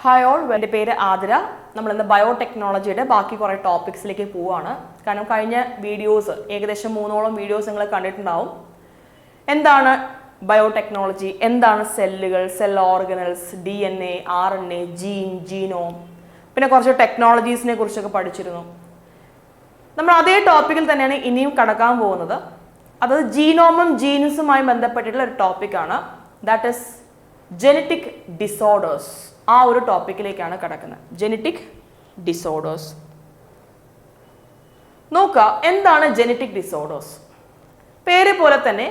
Hi all, എൻ്റെ പേര് ആതിര. നമ്മളിന്ന് ബയോടെക്നോളജിയുടെ ബാക്കി കുറേ ടോപ്പിക്സിലേക്ക് പോവുകയാണ്. കാരണം കഴിഞ്ഞ വീഡിയോസ് ഏകദേശം 3ഓളം വീഡിയോസ് നിങ്ങൾ കണ്ടിട്ടുണ്ടാവും. എന്താണ് ബയോടെക്നോളജി, എന്താണ് സെല്ലുകൾ, cell organelles, DNA, RNA, gene, genome, പിന്നെ കുറച്ച് ടെക്നോളജീസിനെ കുറിച്ചൊക്കെ പഠിച്ചിരുന്നു. നമ്മൾ അതേ ടോപ്പിക്കിൽ തന്നെയാണ് ഇനിയും കടക്കാൻ പോകുന്നത്. അത് ജീനോമും ജീൻസുമായി ബന്ധപ്പെട്ടിട്ടുള്ള ഒരു ടോപ്പിക്കാണ്. That is genetic disorders. ആ ഒരു ടോപ്പിക്കിലേക്കാണ് കിടക്കുന്നത്. ജെനറ്റിക് ഡിസോർഡേഴ്സ് നോക്കുക. എന്താണ് ജെനറ്റിക് ഡിസോർഡേഴ്സ്? പേര് പോലെ തന്നെ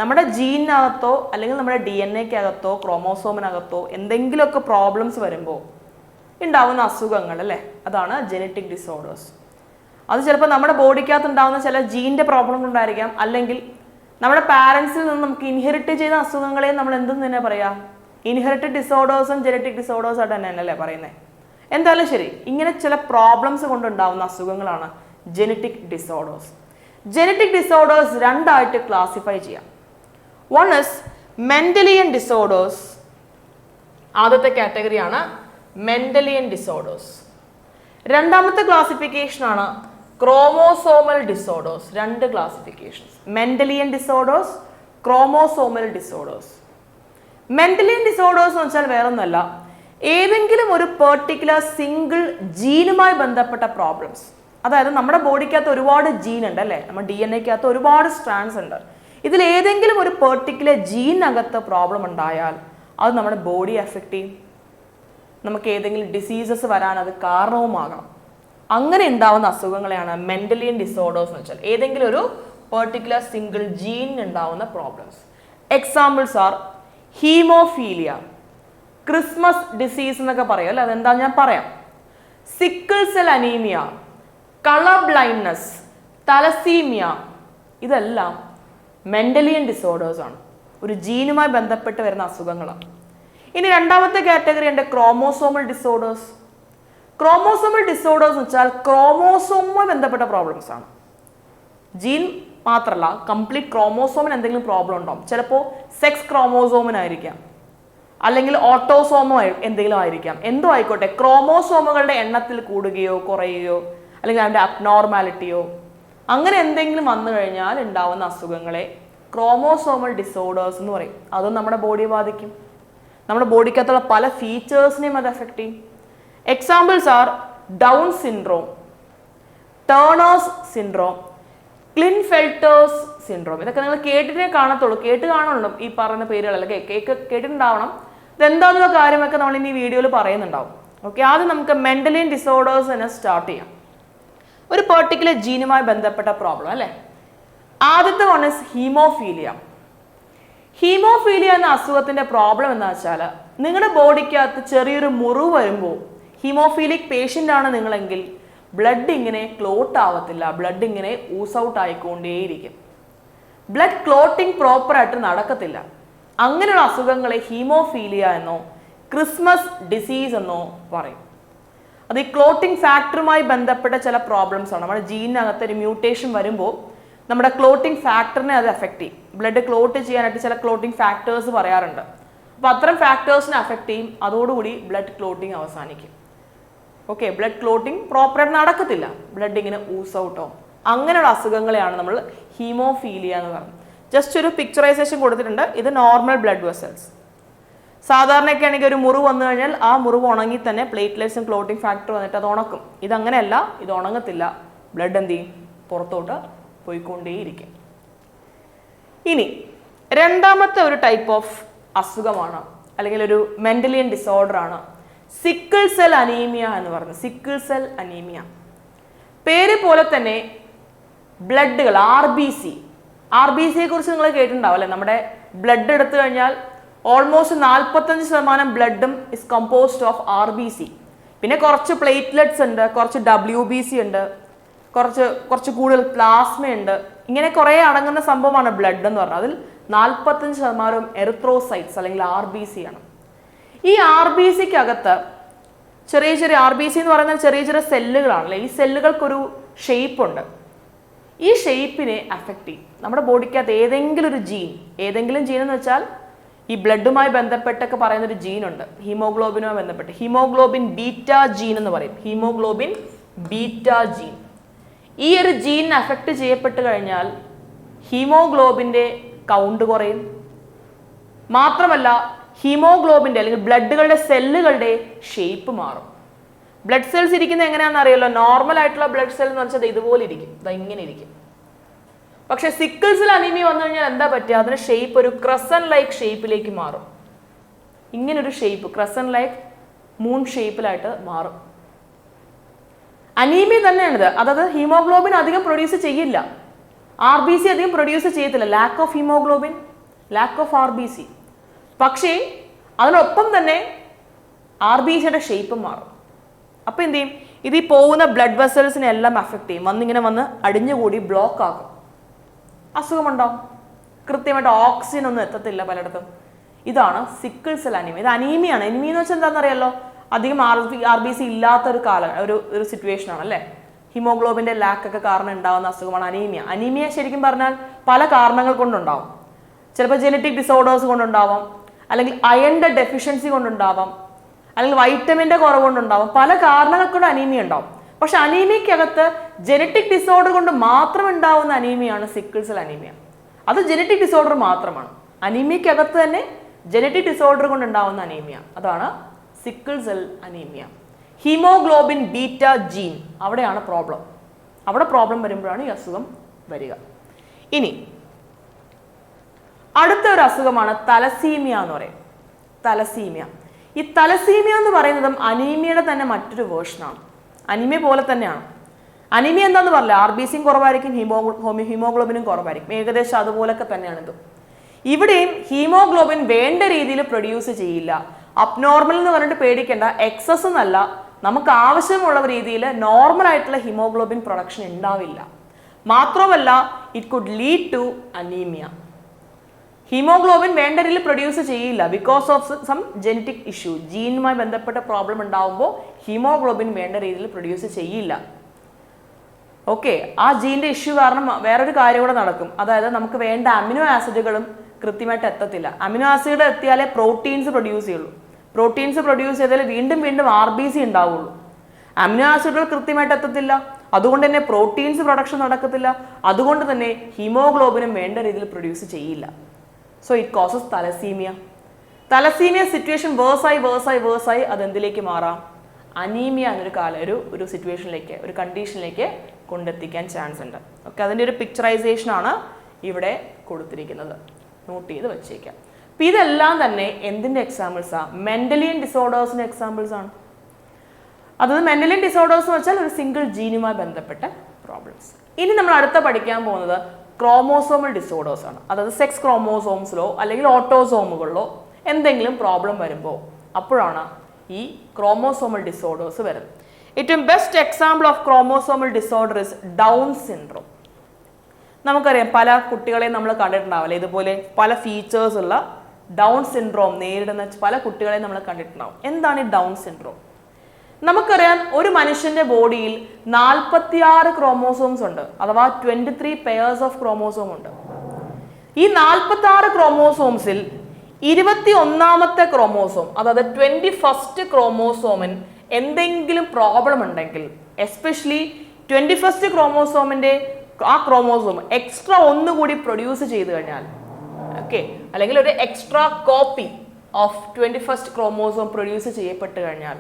നമ്മുടെ ജീനിനകത്തോ അല്ലെങ്കിൽ നമ്മുടെ DNA-ക്കകത്തോ ക്രോമോസോമിനകത്തോ എന്തെങ്കിലുമൊക്കെ പ്രോബ്ലംസ് വരുമ്പോൾ ഉണ്ടാവുന്ന അസുഖങ്ങൾ അല്ലേ, അതാണ് ജെനറ്റിക് ഡിസോർഡേഴ്സ്. അത് ചിലപ്പോൾ നമ്മുടെ ബോഡിക്കകത്ത് ഉണ്ടാകുന്ന ചില ജീനിൻ്റെ പ്രോബ്ലം ഉണ്ടായിരിക്കാം, അല്ലെങ്കിൽ നമ്മുടെ പാരൻസിൽ നിന്ന് നമുക്ക് ഇൻഹെറിറ്റ് ചെയ്ത അസുഖങ്ങളെ നമ്മൾ എന്തെന്ന് തന്നെ പറയാം, ഇൻഹെറിറ്റഡ് ഡിസോർഡേഴ്സും ജെനറ്റിക് ഡിസോർഡേഴ്സ് ആയിട്ട് തന്നെയല്ലേ പറയുന്നത്. എന്തായാലും ശരി, ഇങ്ങനെ ചില പ്രോബ്ലംസ് കൊണ്ടുണ്ടാവുന്ന അസുഖങ്ങളാണ് ജെനറ്റിക് ഡിസോർഡേഴ്സ്. ജെനറ്റിക് ഡിസോർഡേഴ്സ് രണ്ടായിട്ട് ക്ലാസിഫൈ ചെയ്യാം. One is Mendelian disorders. ആദ്യത്തെ കാറ്റഗറിയാണ് മെന്റലിയൻ ഡിസോർഡേഴ്സ്. രണ്ടാമത്തെ ക്ലാസിഫിക്കേഷനാണ് ക്രോമോസോമൽ ഡിസോർഡേഴ്സ്. രണ്ട് classifications: Mendelian disorders, chromosomal disorders. Mendelian disorders എന്ന് വെച്ചാൽ വേറൊന്നുമല്ല, ഏതെങ്കിലും ഒരു പെർട്ടിക്കുലർ സിംഗിൾ ജീനുമായി ബന്ധപ്പെട്ട പ്രോബ്ലംസ്. അതായത് നമ്മുടെ ബോഡിക്കകത്ത് ഒരുപാട് ജീൻ ഉണ്ട് അല്ലേ, നമ്മുടെ DNA-ക്കകത്ത് ഒരുപാട് സ്ട്രാൻഡ്സ് ഉണ്ട്. ഇതിൽ ഏതെങ്കിലും ഒരു പെർട്ടിക്കുലർ ജീനകത്ത് പ്രോബ്ലം ഉണ്ടായാൽ അത് നമ്മുടെ ബോഡി എഫക്റ്റ് ചെയ്യും. നമുക്ക് ഏതെങ്കിലും ഡിസീസസ് വരാൻ അത് കാരണവുമാകാം. അങ്ങനെ ഉണ്ടാവുന്ന അസുഖങ്ങളെയാണ് മെന്റലിയൻ ഡിസോർഡേഴ്സ് എന്ന് വെച്ചാൽ ഏതെങ്കിലും ഒരു പെർട്ടിക്കുലർ സിംഗിൾ ജീനിന് ഉണ്ടാവുന്ന problems. Examples R haemophilia, Christmas disease എന്നൊക്കെ പറയും അല്ലേ, അതെന്താ ഞാൻ പറയാം. Sickle cell anaemia, colour blindness, thalassaemia, ഇതെല്ലാം മെന്റലിയൻ ഡിസോർഡേഴ്സ് ആണ്, ഒരു ജീനുമായി ബന്ധപ്പെട്ട് വരുന്ന അസുഖങ്ങളാണ്. ഇനി രണ്ടാമത്തെ കാറ്റഗറി ഉണ്ട് ക്രോമോസോമൽ ഡിസോർഡേഴ്സ്. ക്രോമോസോമൽ ഡിസോർഡേഴ്സ് എന്ന് വെച്ചാൽ ക്രോമോസോമുമായി ബന്ധപ്പെട്ട പ്രോബ്ലംസ് ആണ്. ജീൻ മാത്രമല്ല, കംപ്ലീറ്റ് ക്രോമോസോമിന് എന്തെങ്കിലും പ്രോബ്ലം ഉണ്ടാവും. ചിലപ്പോൾ സെക്സ് ക്രോമോസോമിനായിരിക്കാം, അല്ലെങ്കിൽ ഓട്ടോസോമോ എന്തെങ്കിലും ആയിരിക്കാം. എന്തോ ആയിക്കോട്ടെ, ക്രോമോസോമുകളുടെ എണ്ണത്തിൽ കൂടുകയോ കുറയുകയോ അല്ലെങ്കിൽ അതിൻ്റെ അബ്നോർമാലിറ്റിയോ അങ്ങനെ എന്തെങ്കിലും വന്നു കഴിഞ്ഞാൽ ഉണ്ടാവുന്ന അസുഖങ്ങളെ ക്രോമോസോമൽ ഡിസോർഡേഴ്സ് എന്ന് പറയും. അതും നമ്മുടെ ബോഡിയെ ബാധിക്കും. നമ്മുടെ ബോഡിക്കകത്തുള്ള പല ഫീച്ചേഴ്സിനെയും അത് എഫക്റ്റ് ചെയ്യും. Examples are Down syndrome, Turner's syndrome, Klinefelter's syndrome. ഇതൊക്കെ നിങ്ങൾ കേട്ടിട്ടേ കാണുള്ളൂ ഈ പറയുന്ന പേരുകളല്ലേ, കേട്ടിട്ടുണ്ടാവണം. ഇതെന്താന്നുള്ള കാര്യമൊക്കെ നമ്മൾ ഇനി വീഡിയോയിൽ പറയുന്നുണ്ടാവും. ഓക്കെ, ആദ്യം നമുക്ക് മെന്റലിയൻ ഡിസോർഡേഴ്സ് തന്നെ സ്റ്റാർട്ട് ചെയ്യാം. ഒരു പെർട്ടിക്കുലർ ജീനുമായി ബന്ധപ്പെട്ട പ്രോബ്ലം അല്ലേ. ആദ്യത്തെ വൺ ഇസ് ഹീമോഫീലിയ. ഹീമോഫീലിയ എന്ന അസുഖത്തിന്റെ പ്രോബ്ലം എന്താ വെച്ചാൽ, നിങ്ങളുടെ ബോഡിക്കകത്ത് ചെറിയൊരു മുറിവ് വരുമ്പോൾ, ഹീമോഫീലിക് പേഷ്യൻ്റ് ആണ് നിങ്ങളെങ്കിൽ ബ്ലഡ് ഇങ്ങനെ ക്ലോട്ട് ആവത്തില്ല, ബ്ലഡ് ഇങ്ങനെ ഊസ് ഔട്ട് ആയിക്കൊണ്ടേയിരിക്കും. ബ്ലഡ് ക്ലോട്ടിങ് പ്രോപ്പറായിട്ട് നടക്കത്തില്ല. അങ്ങനെയുള്ള അസുഖങ്ങളെ ഹീമോഫീലിയ എന്നോ ക്രിസ്മസ് ഡിസീസ് എന്നോ പറയും. അത് ഈ ക്ലോട്ടിങ് ഫാക്ടറുമായി ബന്ധപ്പെട്ട ചില പ്രോബ്ലംസ് ആണ്. നമ്മുടെ ജീനിനകത്ത് ഒരു മ്യൂട്ടേഷൻ വരുമ്പോൾ നമ്മുടെ ക്ലോട്ടിങ് ഫാക്ടറിനെ അത് എഫക്റ്റ് ചെയ്യും. ബ്ലഡ് ക്ലോട്ട് ചെയ്യാനായിട്ട് ചില ക്ലോട്ടിങ് ഫാക്ടേഴ്സ് പറയാറുണ്ട്. അപ്പോൾ അത്തരം ഫാക്ടേഴ്സിനെ എഫക്റ്റ് ചെയ്യും. അതോടുകൂടി ബ്ലഡ് ക്ലോട്ടിങ് അവസാനിക്കും. ഓക്കെ, ബ്ലഡ് ക്ലോട്ടിങ് പ്രോപ്പറായിട്ട് നടക്കത്തില്ല, ബ്ലഡ് ഇങ്ങനെ ഊസ് ഔട്ട് ആവും. അങ്ങനെയുള്ള അസുഖങ്ങളെയാണ് നമ്മൾ ഹീമോഫീലിയ എന്ന് പറയുന്നത്. ജസ്റ്റ് ഒരു പിക്ചറൈസേഷൻ കൊടുത്തിട്ടുണ്ട്. ഇത് നോർമൽ ബ്ലഡ് വെസൽസ്. സാധാരണയൊക്കെ ആണെങ്കിൽ ഒരു മുറിവ് വന്നു കഴിഞ്ഞാൽ ആ മുറിവ് ഉണങ്ങി തന്നെ പ്ലേറ്റ്ലെറ്റ്സും ക്ലോട്ടിങ് ഫാക്ടർ വന്നിട്ട് അത് ഉണക്കും. ഇതങ്ങനെയല്ല, ഇത് ഉണങ്ങത്തില്ല, ബ്ലഡ് എന്ത് ചെയ്യും, പുറത്തോട്ട് പോയിക്കൊണ്ടേയിരിക്കും. ഇനി രണ്ടാമത്തെ ഒരു ടൈപ്പ് ഓഫ് അസുഖമാണ്, അല്ലെങ്കിൽ ഒരു മെന്റലിയൻ ഡിസോർഡർ ആണ് സിക്കിൾ സെൽ അനീമിയ എന്ന് പറയുന്നത്. സിക്കിൾ സെൽ അനീമിയ പേര് പോലെ തന്നെ ബ്ലഡുകൾ RBC കുറിച്ച് നിങ്ങൾ കേട്ടിട്ടുണ്ടാവും അല്ലെ. നമ്മുടെ ബ്ലഡ് എടുത്തു കഴിഞ്ഞാൽ ഓൾമോസ്റ്റ് 45% ബ്ലഡും ഇസ് കമ്പോസ്ഡ് ഓഫ് RBC. പിന്നെ കുറച്ച് പ്ലേറ്റ്ലെറ്റ്സ് ഉണ്ട്, കുറച്ച് WBC ഉണ്ട്, കുറച്ച് കൂടുതൽ പ്ലാസ്മ ഉണ്ട്. ഇങ്ങനെ കുറേ അടങ്ങുന്ന സംഭവമാണ് ബ്ലഡ് എന്ന് പറഞ്ഞാൽ. അതിൽ 45% എറിത്രോസൈറ്റ്സ് അല്ലെങ്കിൽ RBC ആണ്. ഈ RBCക്കകത്ത് ചെറിയ RBC എന്ന് പറയുന്നത് ചെറിയ സെല്ലുകളാണല്ലേ. ഈ സെല്ലുകൾക്കൊരു ഷേപ്പ് ഉണ്ട്. ഈ ഷേപ്പിനെ അഫക്റ്റ് ചെയ്യും. നമ്മുടെ ബോഡിക്കകത്ത് ഏതെങ്കിലും ജീൻ എന്ന് വെച്ചാൽ ഈ ബ്ലഡുമായി ബന്ധപ്പെട്ടൊക്കെ പറയുന്ന ഒരു ജീൻ ഉണ്ട്, ഹീമോഗ്ലോബിനുമായി ബന്ധപ്പെട്ട് ഹീമോഗ്ലോബിൻ ബീറ്റ ജീൻ എന്ന് പറയും. Haemoglobin beta gene. ഈ ഒരു ജീൻ അഫക്റ്റ് ചെയ്യപ്പെട്ട് കഴിഞ്ഞാൽ ഹീമോഗ്ലോബിന്റെ കൗണ്ട് കുറയും. മാത്രമല്ല ഹീമോഗ്ലോബിന്റെ അല്ലെങ്കിൽ ബ്ലഡുകളുടെ സെല്ലുകളുടെ ഷേപ്പ് മാറും. ബ്ലഡ് സെൽസ് ഇരിക്കുന്നത് എങ്ങനെയാണെന്ന് അറിയാലോ. നോർമൽ ആയിട്ടുള്ള ബ്ലഡ് സെൽ എന്ന് വെച്ചാൽ ഇതുപോലെ ഇരിക്കും, ഇങ്ങനെ ഇരിക്കും. പക്ഷെ സിക്കിൾ സെൽ അനീമിയ വന്നു കഴിഞ്ഞാൽ എന്താ പറ്റുക, അതിന്റെ ഷേപ്പ് ഒരു ക്രസൻ ലൈക്ക് ഷേപ്പിലേക്ക് മാറും. ഇങ്ങനൊരു ഷേപ്പ് ക്രസൻ ലൈക്ക് മൂൺ ഷേപ്പിലായിട്ട് മാറും. അനീമിയ തന്നെയാണിത്. അതായത് ഹീമോഗ്ലോബിൻ അധികം പ്രൊഡ്യൂസ് ചെയ്യില്ല, RBC അധികം പ്രൊഡ്യൂസ് ചെയ്യത്തില്ല. Lack of haemoglobin, lack of RBC. പക്ഷേ അതിനൊപ്പം തന്നെ RBCയുടെ ഷേപ്പ് മാറും. അപ്പൊ എന്ത് ചെയ്യും, ഇത് ഈ പോകുന്ന ബ്ലഡ് വെസൽസിനെ എല്ലാം അഫക്ട് ചെയ്യും. വന്നിങ്ങനെ വന്ന് അടിഞ്ഞുകൂടി ബ്ലോക്ക് ആക്കും. അസുഖമുണ്ടാവും. കൃത്യമായിട്ട് ഓക്സിജൻ ഒന്നും എത്തത്തില്ല പലയിടത്തും. ഇതാണ് സിക്കിൾ സെൽ അനീമിയ. ഇത് അനീമിയാണ്. അനീമിയ എന്ന് വെച്ചാൽ എന്താണെന്ന് അറിയാലോ, അധികം RBC ഇല്ലാത്ത ഒരു സിറ്റുവേഷൻ ആണ് അല്ലേ. ഹീമോഗ്ലോബിന്റെ ലാക്ക് ഒക്കെ കാരണം ഉണ്ടാവുന്ന അസുഖമാണ് അനീമിയ. അനീമിയ ശരിക്കും പറഞ്ഞാൽ പല കാരണങ്ങൾ കൊണ്ടുണ്ടാവും. ചിലപ്പോൾ ജെനറ്റിക് ഡിസോർഡേഴ്സ് കൊണ്ടുണ്ടാവാം, അല്ലെങ്കിൽ അയണിന്റെ ഡെഫിഷ്യൻസി കൊണ്ടുണ്ടാവാം, അല്ലെങ്കിൽ വൈറ്റമിന്റെ കുറവ് കൊണ്ടുണ്ടാവാം. പല കാരണങ്ങൾ കൊണ്ട് അനീമിയ ഉണ്ടാവും. പക്ഷെ അനീമിയക്കകത്ത് ജെനറ്റിക് ഡിസോർഡർ കൊണ്ട് മാത്രം ഉണ്ടാവുന്ന അനീമിയാണ് സിക്കിൾ സെൽ അനീമിയ. അത് ജെനറ്റിക് ഡിസോർഡർ മാത്രമാണ്. അനീമിയക്കകത്ത് തന്നെ ജെനറ്റിക് ഡിസോർഡർ കൊണ്ട് ഉണ്ടാവുന്ന അനീമിയ, അതാണ് sickle cell anaemia. Haemoglobin beta gene, അവിടെയാണ് പ്രോബ്ലം. അവിടെ പ്രോബ്ലം വരുമ്പോഴാണ് ഈ അസുഖം വരിക. ഇനി അടുത്ത ഒരു അസുഖമാണ് തലസീമിയ എന്ന് പറയും. തലസീമിയ. ഈ തലസീമിയ എന്ന് പറയുന്നതും അനീമിയയുടെ തന്നെ മറ്റൊരു വേർഷനാണ്. അനീമിയ പോലെ തന്നെയാണ്. അനീമിയ എന്താന്ന് പറഞ്ഞില്ല, RBCയും കുറവായിരിക്കും, ഹീമോഗ്ലോബിനും കുറവായിരിക്കും. ഏകദേശം അതുപോലൊക്കെ തന്നെയാണ് ഇത്. ഇവിടെയും ഹീമോഗ്ലോബിൻ വേണ്ട രീതിയിൽ പ്രൊഡ്യൂസ് ചെയ്യില്ല. അബ്നോർമൽ എന്ന് പറഞ്ഞിട്ട് പേടിക്കേണ്ട, എക്സസ് എന്നല്ല, നമുക്ക് ആവശ്യമുള്ള രീതിയിൽ നോർമൽ ആയിട്ടുള്ള ഹീമോഗ്ലോബിൻ പ്രൊഡക്ഷൻ ഉണ്ടാവില്ല. മാത്രമല്ല it could lead to anaemia. Haemoglobin വേണ്ട രീതിയിൽ പ്രൊഡ്യൂസ് ചെയ്യില്ല because of some genetic issue. ജീനുമായി ബന്ധപ്പെട്ട പ്രോബ്ലം ഉണ്ടാവുമ്പോൾ ഹീമോഗ്ലോബിൻ വേണ്ട രീതിയിൽ പ്രൊഡ്യൂസ് ചെയ്യില്ല. ഓക്കെ, ആ ജീൻ്റെ ഇഷ്യൂ കാരണം വേറൊരു കാര്യം കൂടെ നടക്കും. അതായത് നമുക്ക് വേണ്ട അമിനോ ആസിഡുകളും കൃത്യമായിട്ട് എത്തത്തില്ല. അമിനോ ആസിഡ് എത്തിയാലേ പ്രോട്ടീൻസ് പ്രൊഡ്യൂസ് ചെയ്യുള്ളൂ. പ്രോട്ടീൻസ് പ്രൊഡ്യൂസ് ചെയ്താൽ വീണ്ടും വീണ്ടും RBC ഉണ്ടാവുള്ളൂ. അമിനോ ആസിഡുകൾ കൃത്യമായിട്ട് എത്തത്തില്ല, അതുകൊണ്ട് തന്നെ പ്രോട്ടീൻസ് പ്രൊഡക്ഷൻ നടക്കത്തില്ല. അതുകൊണ്ട് തന്നെ ഹീമോഗ്ലോബിനും വേണ്ട രീതിയിൽ പ്രൊഡ്യൂസ് ചെയ്യില്ല. So it causes thalassaemia. Thalassaemia situation വേഴ്സായി അതെന്തിലേക്ക് മാറാം, അനീമിയ എന്നൊരു ഒരു സിറ്റുവേഷനിലേക്ക്, ഒരു കണ്ടീഷനിലേക്ക് കൊണ്ടെത്തിക്കാൻ ചാൻസ് ഉണ്ട്. ഓക്കെ, അതിൻ്റെ ഒരു പിക്ചറൈസേഷൻ ആണ് ഇവിടെ കൊടുത്തിരിക്കുന്നത്. നോട്ട് ചെയ്ത് വെച്ചേക്കാം. അപ്പം ഇതെല്ലാം തന്നെ എന്തിൻ്റെ എക്സാമ്പിൾസാണ്, മെന്റലിയൻ ഡിസോർഡേഴ്സിൻ്റെ എക്സാമ്പിൾസ് ആണ്. അതായത് മെന്റലിയൻ ഡിസോർഡേഴ്സ് എന്ന് വെച്ചാൽ ഒരു സിംഗിൾ ജീനുമായി ബന്ധപ്പെട്ട പ്രോബ്ലംസ്. ഇനി നമ്മൾ അടുത്ത പഠിക്കാൻ പോകുന്നത് ക്രോമോസോമൽ ഡിസോർഡേഴ്സ് ആണ്. അതായത് സെക്സ് ക്രോമോസോംസിലോ അല്ലെങ്കിൽ ഓട്ടോസോമുകളിലോ എന്തെങ്കിലും പ്രോബ്ലം വരുമ്പോൾ അപ്പോഴാണ് ഈ ക്രോമോസോമൽ ഡിസോർഡേഴ്സ് വരുന്നത്. ഏറ്റവും best example of chromosomal disorder is down syndrome. നമുക്കറിയാം, പല കുട്ടികളെയും നമ്മൾ കണ്ടിട്ടുണ്ടാവില്ല, ഇതുപോലെ പല ഫീച്ചേഴ്സ് ഉള്ള ഡൗൺ സിൻഡ്രോം നേരിടുന്ന പല കുട്ടികളെയും നമ്മൾ കണ്ടിട്ടുണ്ടാവും. എന്താണ് ഈ ഡൗൺ സിൻഡ്രോം? നമുക്കറിയാം, ഒരു മനുഷ്യന്റെ ബോഡിയിൽ 46 ക്രോമോസോംസ് ഉണ്ട്, അഥവാ 23 പെയർസ് ഓഫ് ക്രോമോസോം ഉണ്ട്. ഈ 46 ക്രോമോസോംസിൽ 21ാമത്തെ ക്രോമോസോം, അതായത് 21st ക്രോമോസോമിന് എന്തെങ്കിലും പ്രോബ്ലം ഉണ്ടെങ്കിൽ, എസ്പെഷ്യലി 21st ക്രോമോസോമിന്റെ ആ ക്രോമോസോം എക്സ്ട്രാ ഒന്നുകൂടി പ്രൊഡ്യൂസ് ചെയ്ത് കഴിഞ്ഞാൽ, ഓക്കെ, അല്ലെങ്കിൽ ഒരു extra copy of 21st chromosome produce ചെയ്യപ്പെട്ട് കഴിഞ്ഞാൽ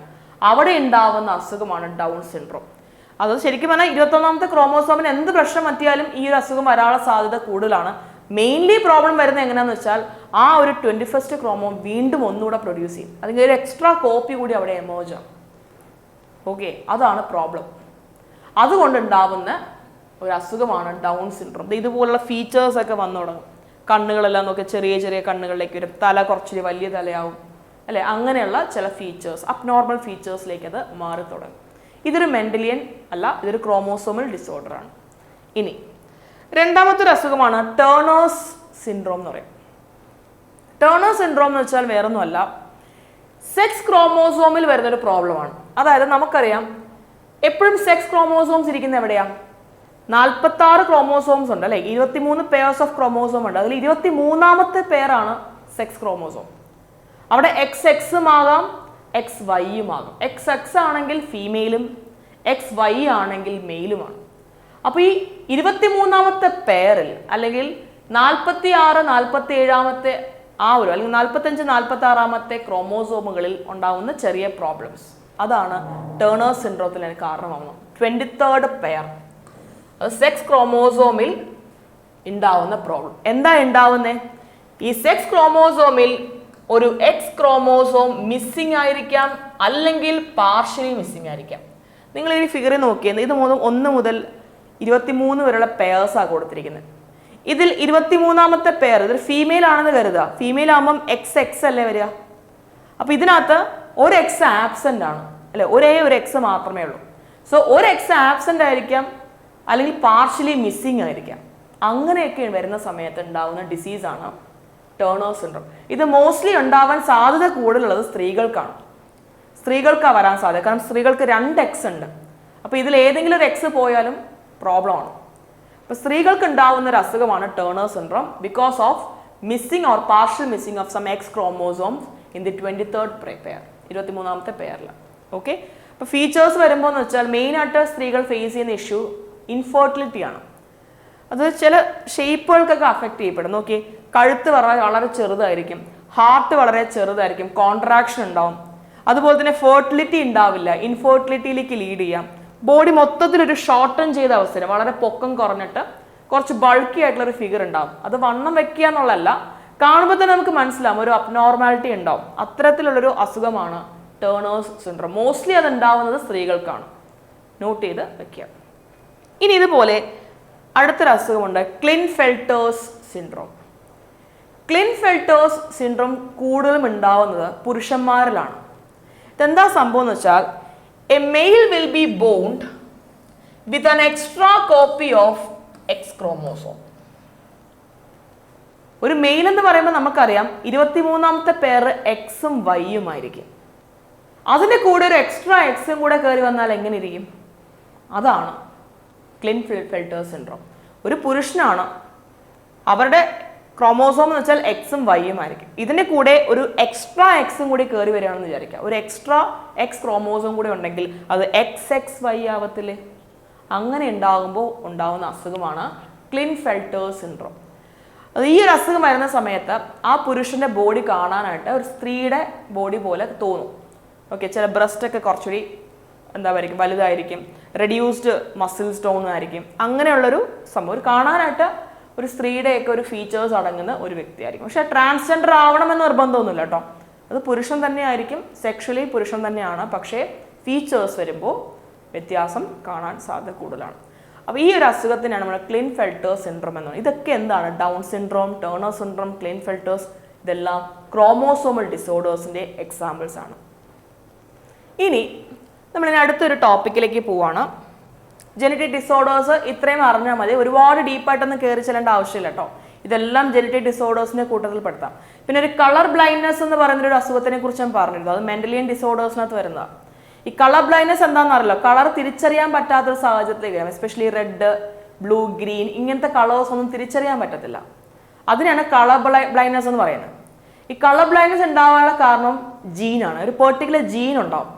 അവിടെ ഉണ്ടാവുന്ന അസുഖമാണ് ഡൗൺ സിൻഡ്രോം. അത് ശരിക്കും പറഞ്ഞാൽ 21ാമത്തെ ക്രോമോസോമിന് എന്ത് പ്രശ്നം പറ്റിയാലും ഈ ഒരു അസുഖം വരാനുള്ള സാധ്യത കൂടുതലാണ്. മെയിൻലി പ്രോബ്ലം വരുന്നത് എങ്ങനെയാണെന്ന് വെച്ചാൽ ആ ഒരു 21st ക്രോമോം വീണ്ടും ഒന്നുകൂടെ പ്രൊഡ്യൂസ് ചെയ്യും, അല്ലെങ്കിൽ ഒരു എക്സ്ട്രാ കോപ്പി കൂടി അവിടെ എമേർജ് ആവും. ഓക്കെ, അതാണ് പ്രോബ്ലം. അതുകൊണ്ടുണ്ടാവുന്ന ഒരു അസുഖമാണ് ഡൗൺ സിൻഡ്രോം. ഇതുപോലുള്ള ഫീച്ചേഴ്സ് ഒക്കെ വന്നു തുടങ്ങും. കണ്ണുകളെല്ലാം നോക്കി ചെറിയ ചെറിയ കണ്ണുകളിലേക്ക് വരും, തല കുറച്ച് വലിയ തലയാവും, അല്ലെ, അങ്ങനെയുള്ള ചില ഫീച്ചേഴ്സ്, അബ്നോർമൽ ഫീച്ചേഴ്സിലേക്ക് അത് മാറി തുടങ്ങും. ഇതൊരു മെന്റലിയൻ അല്ല, ഇതൊരു ക്രോമോസോമൽ ഡിസോർഡർ ആണ്. ഇനി രണ്ടാമത്തെ ഒരു അസുഖമാണ് ടേണേഴ്സ് സിൻഡ്രോം എന്ന് പറയും. ടേണേഴ്സ് സിൻഡ്രോം എന്ന് വെച്ചാൽ വേറൊന്നുമല്ല, സെക്സ് ക്രോമോസോമിൽ വരുന്നൊരു പ്രോബ്ലമാണ്. അതായത് നമുക്കറിയാം, എപ്പോഴും സെക്സ് ക്രോമോസോംസ് ഇരിക്കുന്ന എവിടെയാണ്? 46 ക്രോമോസോംസ് ഉണ്ട്, അല്ലെ, 23 പെയർസ് ഓഫ് ക്രോമോസോം ഉണ്ട്. അതിൽ 23ാമത്തെ പെയറാണ് സെക്സ് ക്രോമോസോം. അവിടെ XX ആകാം XY ആകാം. XX ആണെങ്കിൽ ഫീമെയിലും XY ആണെങ്കിൽ മെയിലുമാണ്. അപ്പോൾ ഈ 23ാമത്തെ പെയറിൽ അല്ലെങ്കിൽ 46, 47ാമത്തെ അല്ലെങ്കിൽ 45, 46ാമത്തെ ക്രോമോസോമുകളിൽ ഉണ്ടാവുന്ന ചെറിയ പ്രോബ്ലംസ്, അതാണ് ടേണേഴ്സ് സിൻഡ്രോത്തിന് കാരണമാവുന്നത്. 23rd പെയർ, അത് സെക്സ് ക്രോമോസോമിൽ ഉണ്ടാവുന്ന പ്രോബ്ലം. എന്താ ഉണ്ടാവുന്നത്? ഈ സെക്സ് ക്രോമോസോമിൽ ഒരു X ക്രോമോസോം മിസ്സിംഗ് ആയിരിക്കാം, അല്ലെങ്കിൽ പാർഷ്യലി മിസ്സിംഗ് ആയിരിക്കാം. നിങ്ങൾ ഈ ഫിഗറിൽ നോക്കിയത് ഇത് 1 മുതൽ 23 വരെയുള്ള പെയർസാണ് കൊടുത്തിരിക്കുന്നത്. ഇതിൽ 23ാമത്തെ പെയർ ഇതിൽ ഫീമെയിൽ ആണെന്ന് കരുതുക. ഫീമെയിൽ ആകുമ്പം XX അല്ലേ വരിക. അപ്പൊ ഇതിനകത്ത് ഒരു X ആബ്സെന്റ് ആണ് അല്ലെ, ഒരു X മാത്രമേ ഉള്ളൂ. സോ ഒരു X ആബ്സെന്റ് ആയിരിക്കാം, അല്ലെങ്കിൽ പാർഷ്യലി മിസ്സിംഗ് ആയിരിക്കാം. അങ്ങനെയൊക്കെ വരുന്ന സമയത്ത് ഉണ്ടാവുന്ന ഡിസീസാണ് ടേണേഴ്സ് സിൻഡ്രോം. ഇത് മോസ്റ്റ്ലി ഉണ്ടാവാൻ സാധ്യത കൂടുതലുള്ളത് സ്ത്രീകൾക്കാണ്. സ്ത്രീകൾക്കാണ് വരാൻ സാധ്യത. കാരണം സ്ത്രീകൾക്ക് 2 X ഉണ്ട്. അപ്പോൾ ഇതിൽ ഏതെങ്കിലും ഒരു X പോയാലും പ്രോബ്ലമാണ്. അപ്പോൾ സ്ത്രീകൾക്ക് ഉണ്ടാവുന്ന ഒരു അസുഖമാണ് Turner's syndrome because of missing or partial missing of some X chromosomes in the 23rd pair, 23ാമത്തെ പെയറിൽ. ഓക്കെ. അപ്പോൾ ഫീച്ചേഴ്സ് വരുമ്പോൾ എന്ന് വെച്ചാൽ മെയിനായിട്ട് സ്ത്രീകൾ ഫേസ് ചെയ്യുന്ന ഇഷ്യൂ ഇൻഫെർട്ടിലിറ്റിയാണ്. അത് ചില ഷേപ്പുകൾക്കൊക്കെ അഫക്റ്റ് ചെയ്യപ്പെടും. നോക്കി, കഴുത്ത് വളരെ ചെറുതായിരിക്കും, ഹാർട്ട് വളരെ ചെറുതായിരിക്കും, കോൺട്രാക്ഷൻ ഉണ്ടാവും. അതുപോലെ തന്നെ ഫെർട്ടിലിറ്റി ഉണ്ടാവില്ല, ഇൻഫെർട്ടിലിറ്റിയിലേക്ക് ലീഡ് ചെയ്യാം. ബോഡി മൊത്തത്തിലൊരു ഷോർട്ടൺ ചെയ്ത അവസരം, വളരെ പൊക്കം കുറഞ്ഞിട്ട് കുറച്ച് ബൾക്കി ആയിട്ടുള്ളൊരു ഫിഗർ ഉണ്ടാവും. അത് വണ്ണം വെക്കുക എന്നുള്ളതല്ല, കാണുമ്പോൾ തന്നെ നമുക്ക് മനസ്സിലാവും ഒരു അബ്നോർമാലിറ്റി ഉണ്ടാവും. അത്തരത്തിലുള്ളൊരു അസുഖമാണ് ടേണേഴ്സ് സിൻഡ്രോം. മോസ്റ്റ്ലി അത് ഉണ്ടാവുന്നത് സ്ത്രീകൾക്കാണ്. നോട്ട് ചെയ്ത് വെക്കുക. ഇനി ഇതുപോലെ അടുത്തൊരു അസുഖമുണ്ട്, ക്ലിൻഫെൽട്ടേഴ്സ് സിൻഡ്രോം. ക്ലിൻഫെൽട്ടേഴ്സ് സിൻഡ്രോം കൂടുതലും ഉണ്ടാവുന്നത് പുരുഷന്മാരിലാണ്. ഇതെന്താ സംഭവം എന്ന് വെച്ചാൽ, എ മെയിൽ വിൽ ബി ബോൺഡ് with an extra copy of X chromosome. ഒരു മെയിൽ എന്ന് പറയുമ്പോൾ നമുക്കറിയാം 23ാമത്തെ പെയർ Xഉം Yയും ആയിരിക്കും. അതിൻ്റെ കൂടെ ഒരു എക്സ്ട്രാ Xഉം കൂടെ കയറി വന്നാൽ എങ്ങനെ ഇരിക്കും? അതാണ് ക്ലിൻഫെൽട്ടേഴ്സ് സിൻഡ്രോം. ഒരു പുരുഷനാണ്, അവരുടെ ക്രോമോസോം എന്ന് വെച്ചാൽ Xഉം Yയും ആയിരിക്കും. ഇതിൻ്റെ കൂടെ ഒരു എക്സ്ട്രാ Xഉം കൂടി കയറി വരികയാണെന്ന് വിചാരിക്കുക. ഒരു എക്സ്ട്രാ X ക്രോമോസോം കൂടി ഉണ്ടെങ്കിൽ അത് XXY ആവത്തില്ലേ? അങ്ങനെ ഉണ്ടാകുമ്പോൾ ഉണ്ടാകുന്ന അസുഖമാണ് ക്ലിൻഫെൽട്ടേഴ്സ് സിൻഡ്രോം. അത് ഈ ഒരു അസുഖം വരുന്ന സമയത്ത് ആ പുരുഷൻ്റെ ബോഡി കാണാനായിട്ട് ഒരു സ്ത്രീയുടെ ബോഡി പോലെ തോന്നും. ഓക്കെ, ചില ബ്രസ്റ്റൊക്കെ കുറച്ചുകൂടി എന്തായിരിക്കും, വലുതായിരിക്കും, റെഡ്യൂസ്ഡ് മസിൽ സ്റ്റോൺ ആയിരിക്കും. അങ്ങനെയുള്ളൊരു സംഭവം, ഒരു കാണാനായിട്ട് ഒരു സ്ത്രീയുടെയൊക്കെ ഒരു ഫീച്ചേഴ്സ് അടങ്ങുന്ന ഒരു വ്യക്തിയായിരിക്കും. പക്ഷെ ട്രാൻസ്ജെൻഡർ ആവണമെന്ന് നിർബന്ധമൊന്നുമില്ല കേട്ടോ. അത് പുരുഷൻ തന്നെയായിരിക്കും, സെക്ഷലി പുരുഷൻ തന്നെയാണ്. പക്ഷേ ഫീച്ചേഴ്സ് വരുമ്പോൾ വ്യത്യാസം കാണാൻ സാധ്യത കൂടുതലാണ്. അപ്പോൾ ഈ ഒരു അസുഖത്തിനാണ് നമ്മൾ ക്ലിൻഫെൽട്ടേഴ്സ് സിൻഡ്രോം എന്ന് പറയുന്നത്. ഇതൊക്കെ എന്താണ്? ഡൗൺ സിൻഡ്രോം, ടേണേഴ്സ് സിൻഡ്രോം, ക്ലിൻഫെൽട്ടേഴ്സ്, ഇതെല്ലാം ക്രോമോസോമൽ ഡിസോർഡേഴ്സിൻ്റെ എക്സാമ്പിൾസ് ആണ്. ഇനി നമ്മളിനി അടുത്തൊരു ടോപ്പിക്കിലേക്ക് പോവാണ്. ജെനറ്റിക് ഡിസോർഡേഴ്സ് ഇത്രയും അറിഞ്ഞാൽ മതി, ഒരുപാട് ഡീപ്പായിട്ടൊന്നും കയറി ചെല്ലേണ്ട ആവശ്യമില്ല കേട്ടോ. ഇതെല്ലാം ജെനറ്റിക് ഡിസോർഡേഴ്സിന്റെ കൂട്ടത്തിൽ പെടുത്താം. പിന്നെ ഒരു കളർ ബ്ലൈൻഡ്നെസ് എന്ന് പറയുന്ന ഒരു അസുഖത്തിനെ കുറിച്ച് ഞാൻ പറഞ്ഞിരുന്നു. അത് മെന്റലിയൻ ഡിസോർഡേഴ്സിനകത്ത് വരുന്നതാണ്. ഈ കളർ ബ്ലൈൻഡ്നെസ് എന്താണെന്ന് അറിയില്ല, കളർ തിരിച്ചറിയാൻ പറ്റാത്തൊരു സാഹചര്യത്തിലേക്ക് വരാം. എസ്പെഷ്യലി റെഡ്, ബ്ലൂ, ഗ്രീൻ ഇങ്ങനത്തെ കളേഴ്സ് ഒന്നും തിരിച്ചറിയാൻ പറ്റത്തില്ല. അതിനാണ് കളർ ബ്ലൈൻഡ്നെസ് എന്ന് പറയുന്നത്. ഈ കളർ ബ്ലൈൻഡ്നെസ് ഉണ്ടാവാനുള്ള കാരണം ജീനാണ്. ഒരു പെർട്ടിക്കുലർ ജീൻ ഉണ്ടാവും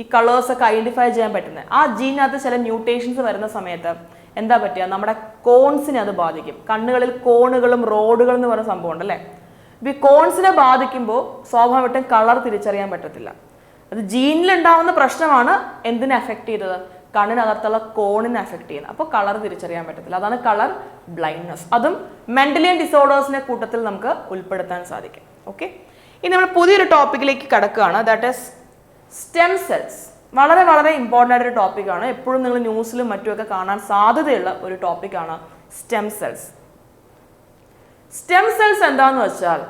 ഈ കളേഴ്സ് ഒക്കെ ഐഡന്റിഫൈ ചെയ്യാൻ പറ്റുന്നത്. ആ ജീനകത്ത് ചില മ്യൂട്ടേഷൻസ് വരുന്ന സമയത്ത് എന്താ പറ്റുക, നമ്മുടെ കോൺസിനെ അത് ബാധിക്കും. കണ്ണുകളിൽ കോണുകളും റോഡുകളും എന്ന് പറയുന്ന സംഭവം ഉണ്ടല്ലേ. ഈ കോൺസിനെ ബാധിക്കുമ്പോൾ സ്വാഭാവികമായിട്ടും കളർ തിരിച്ചറിയാൻ പറ്റത്തില്ല. അത് ജീനിലുണ്ടാവുന്ന പ്രശ്നമാണ് എന്തിനെ അഫക്റ്റ് ചെയ്തത്, കണ്ണിനകത്തുള്ള കോണിനെ അഫക്റ്റ് ചെയ്യുന്നത്. അപ്പോൾ കളർ തിരിച്ചറിയാൻ പറ്റത്തില്ല. അതാണ് കളർ ബ്ലൈൻഡ്നെസ്. അതും മെന്റലിയൻ ഡിസോർഡേഴ്സിന്റെ കൂട്ടത്തിൽ നമുക്ക് ഉൾപ്പെടുത്താൻ സാധിക്കും. ഓക്കെ, ഇനി നമ്മൾ പുതിയൊരു ടോപ്പിക്കിലേക്ക് കടക്കുകയാണ്. That is stem cells. വളരെ വളരെ ഇമ്പോർട്ടൻ്റ് ആയിട്ടൊരു ടോപ്പിക്കാണ്. എപ്പോഴും നിങ്ങൾ ന്യൂസിലും മറ്റുമൊക്കെ കാണാൻ സാധ്യതയുള്ള ഒരു ടോപ്പിക്കാണ് സ്റ്റെം സെൽസ്. സ്റ്റെം സെൽസ് എന്താണെന്ന് വെച്ചാൽ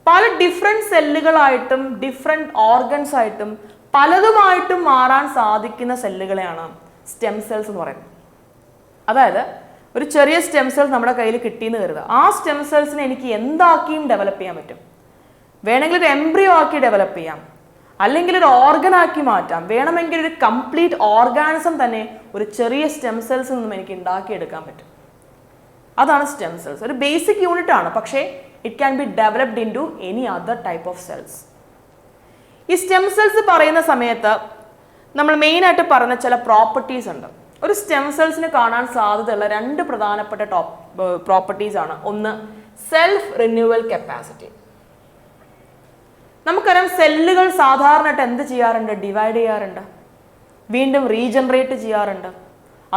പല ഡിഫറെൻറ്റ് സെല്ലുകളായിട്ടും ഡിഫറെൻറ്റ് ഓർഗൻസ് ആയിട്ടും പലതുമായിട്ടും മാറാൻ സാധിക്കുന്ന സെല്ലുകളെയാണ് സ്റ്റെം സെൽസ് എന്ന് പറയുന്നത്. അതായത് ഒരു ചെറിയ സ്റ്റെം സെൽസ് നമ്മുടെ കയ്യിൽ കിട്ടിയെന്ന് കരുതുക. ആ സ്റ്റെം സെൽസിനെ എനിക്ക് എന്താക്കിയും ഡെവലപ്പ് ചെയ്യാൻ പറ്റും. വേണമെങ്കിൽ ഒരു എംബ്രിയോ ആക്കി ഡെവലപ്പ് ചെയ്യാം, അല്ലെങ്കിൽ ഒരു ഓർഗൻ ആക്കി മാറ്റാം. വേണമെങ്കിൽ ഒരു കംപ്ലീറ്റ് ഓർഗാനിസം തന്നെ ഒരു ചെറിയ സ്റ്റെം സെൽസിൽ നിന്നും എനിക്ക് ഉണ്ടാക്കിയെടുക്കാൻ പറ്റും. അതാണ് സ്റ്റെം സെൽസ്. ഒരു ബേസിക് യൂണിറ്റ് ആണ്, പക്ഷേ it can be developed into any other type of cells. ഈ സ്റ്റെം സെൽസ് പറയുന്ന സമയത്ത് നമ്മൾ മെയിനായിട്ട് പറയുന്ന ചില പ്രോപ്പർട്ടീസ് ഉണ്ട്. ഒരു സ്റ്റെം സെൽസിന് കാണാൻ സാധ്യതയുള്ള 2 പ്രധാനപ്പെട്ട പ്രോപ്പർട്ടീസ് ആണ്. ഒന്ന്, സെൽഫ് റിന്യൂവൽ കപ്പാസിറ്റി. നമുക്കറിയാം സെല്ലുകൾ സാധാരണയായിട്ട് എന്ത് ചെയ്യാറുണ്ട്? ഡിവൈഡ് ചെയ്യാറുണ്ട്, വീണ്ടും റീജനറേറ്റ് ചെയ്യാറുണ്ട്.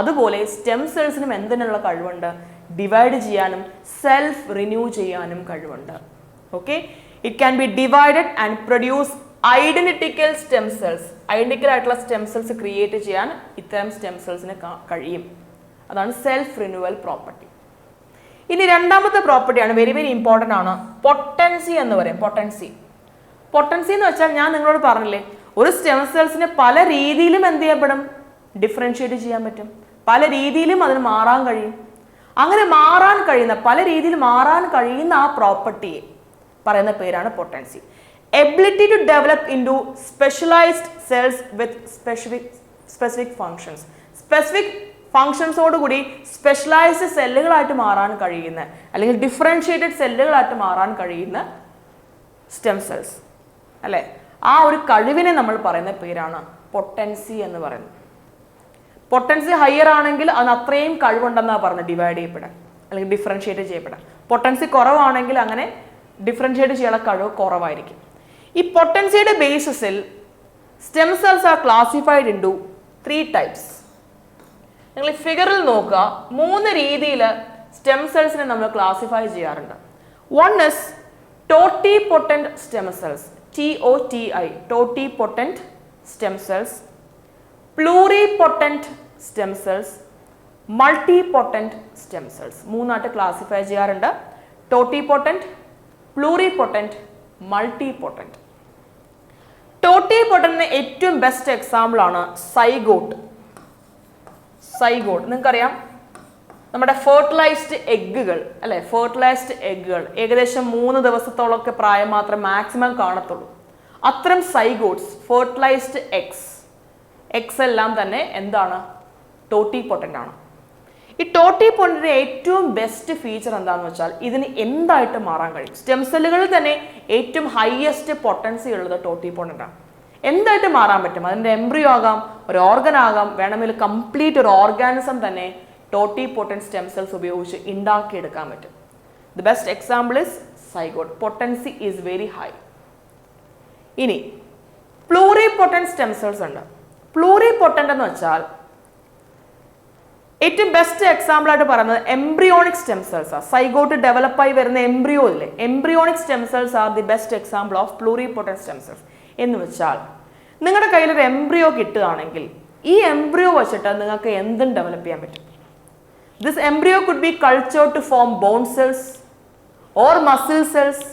അതുപോലെ സ്റ്റെം സെൽസിനും എന്തിനുള്ള കഴിവുണ്ട്? ഡിവൈഡ് ചെയ്യാനും സെൽഫ് റിന്യൂ ചെയ്യാനും കഴിവുണ്ട്. Okay, it can B divided and produce identical stem cells. Identical ആയിട്ടുള്ള സ്റ്റെം സെൽസ് ക്രിയേറ്റ് ചെയ്യാൻ ഇത്തരം സ്റ്റെം സെൽസിന് കഴിയും. അതാണ് സെൽഫ് റിന്യൂവൽ പ്രോപ്പർട്ടി. ഇനി രണ്ടാമത്തെ പ്രോപ്പർട്ടിയാണ്, വെരി വെരി ഇമ്പോർട്ടൻ്റ് ആണ്, പൊട്ടൻസി എന്ന് പറയും. പൊട്ടൻസി എന്ന് വെച്ചാൽ ഞാൻ നിങ്ങളോട് പറഞ്ഞില്ലേ, ഒരു സ്റ്റെം സെൽസിന് പല രീതിയിലും എന്ത് ചെയ്യപ്പെടും? ഡിഫറൻഷിയേറ്റ് ചെയ്യാൻ പറ്റും. പല രീതിയിലും അതിന് മാറാൻ കഴിയും. അങ്ങനെ മാറാൻ കഴിയുന്ന, പല രീതിയിൽ മാറാൻ കഴിയുന്ന ആ പ്രോപ്പർട്ടിയെ പറയുന്ന പേരാണ് potency. Ability to develop into specialised cells with specific functions. Specific ഫങ്ഷൻസോടുകൂടി സ്പെഷ്യലൈസ്ഡ് സെല്ലുകളായിട്ട് മാറാൻ കഴിയുന്ന, അല്ലെങ്കിൽ ഡിഫറൻഷിയേറ്റഡ് സെല്ലുകളായിട്ട് മാറാൻ കഴിയുന്ന സ്റ്റെം സെൽസ് അല്ലേ, ആ ഒരു കഴിവിനെ നമ്മൾ പറയുന്ന പേരാണ് പൊട്ടൻസി എന്ന് പറയുന്നത്. പൊട്ടൻസി ഹയർ ആണെങ്കിൽ അതിന് അത്രയും കഴിവുണ്ടെന്നാണ് പറഞ്ഞത് ഡിവൈഡ് ചെയ്യപ്പെടാൻ അല്ലെങ്കിൽ ഡിഫറൻഷിയേറ്റ് ചെയ്യപ്പെടാൻ. പൊട്ടൻസി കുറവാണെങ്കിൽ അങ്ങനെ ഡിഫറൻഷിയേറ്റ് ചെയ്യാനുള്ള കഴിവ് കുറവായിരിക്കും. ഈ പൊട്ടൻസിയുടെ ബേസിസിൽ stem cells are classified into 3 types. നിങ്ങൾ ഈ ഫിഗറിൽ നോക്കുക, 3 രീതിയിൽ സ്റ്റെം സെൽസിനെ നമ്മൾ ക്ലാസിഫൈ ചെയ്യാറുണ്ട്. One is totipotent stem cells, TOTI, totipotent stem cells, pluripotent stem cells, multipotent stem cells. 3ആയിട്ട് ക്ലാസിഫൈ ചെയ്യാറുണ്ട്. Totipotent, pluripotent, multipotent. ടോട്ടിപൊട്ടന്റിന് ഏറ്റവും ബെസ്റ്റ് എക്സാമ്പിൾ ആണ് സൈഗോട്ട്. നിങ്ങൾക്കറിയാം, നമ്മുടെ ഫെർട്ടിലൈസ്ഡ് എഗ്ഗുകൾ അല്ലെ, ഫെർട്ടിലൈസ്ഡ് എഗ്ഗുകൾ ഏകദേശം 3 ദിവസത്തോളമൊക്കെ പ്രായം മാത്രമേ മാക്സിമം കാണത്തുള്ളൂ. അത്തരം സൈഗോട്ട്സ്, ഫെർട്ടിലൈസ്ഡ് എഗ്സ് എല്ലാം തന്നെ എന്താണ്? ടോട്ടിപൊട്ടന്റ് ആണ്. ഈ ടോട്ടിപൊട്ടന്റിന്റെ ഏറ്റവും ബെസ്റ്റ് ഫീച്ചർ എന്താണെന്ന് വെച്ചാൽ ഇതിന് എന്തായിട്ട് മാറാൻ കഴിയും. സ്റ്റെം സെല്ലുകളിൽ തന്നെ ഏറ്റവും ഹയസ്റ്റ് പൊട്ടൻസി ഉള്ളത് ടോട്ടിപൊട്ടന്റ് ആണ്. എന്തായിട്ട് മാറാൻ പറ്റും? അതിന്റെ എംബ്രിയോ ആകാം, ഒരു ഓർഗൻ ആകാം, വേണമെങ്കിൽ കംപ്ലീറ്റ് ഒരു ഓർഗാനിസം തന്നെ ടോട്ടിപൊട്ടന്റ് സ്റ്റെം സെൽസ് ഉപയോഗിച്ച് ഉണ്ടാക്കിയെടുക്കാൻ പറ്റും. The best example is zygote. Potency is very high. ഇനി പ്ലൂറിപൊട്ടന്റ് സ്റ്റെം സെൽസ് ഉണ്ട്. പ്ലൂറിപൊട്ടന്റ് എന്ന് വെച്ചാൽ ഏറ്റവും ബെസ്റ്റ് എക്സാമ്പിൾ ആയിട്ട് പറയുന്നത് എംബ്രിയോണിക് സ്റ്റെം സെൽസ് ആണ്. സൈഗോട്ട് ഡെവലപ്പായി വരുന്ന എംബ്രിയോ ഇല്ലേ, embryonic stem cells are the best example of pluripotent stem cells. എന്ന് വെച്ചാൽ നിങ്ങളുടെ കയ്യിൽ ഒരു എംബ്രിയോ കിട്ടുകയാണെങ്കിൽ ഈ എംബ്രിയോ വെച്ചിട്ട് നിങ്ങൾക്ക് എന്തും ഡെവലപ്പ് ചെയ്യാൻ പറ്റും. This embryo could be cultured to form bone cells or muscle cells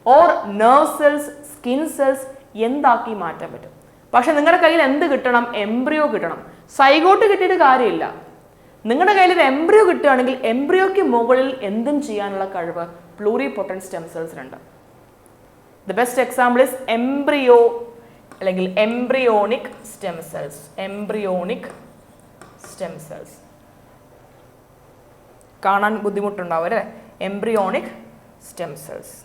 or nerve cells, skin cells, എന്താക്കി മാറ്റാൻ പറ്റും. പക്ഷെ നിങ്ങളുടെ കയ്യിൽ എന്ത് കിട്ടണം? എംബ്രിയോ കിട്ടണം. സൈഗോട്ട് കിട്ടിയിട്ട് കാര്യമില്ല. നിങ്ങളുടെ കയ്യിൽ ഒരു എംബ്രിയോ കിട്ടുകയാണെങ്കിൽ എംബ്രിയോയ്ക്ക് മുകളിൽ എന്തും ചെയ്യാനുള്ള കഴിവ് പ്ലൂറിപൊട്ടന്റ് സ്റ്റെം സെൽസിനുണ്ട്. The best example is embryo അല്ലെങ്കിൽ എംബ്രിയോണിക് സ്റ്റെം സെൽസ്. കാണാൻ ബുദ്ധിമുട്ടുണ്ടാവും അല്ലേ? Embryonic stem cells.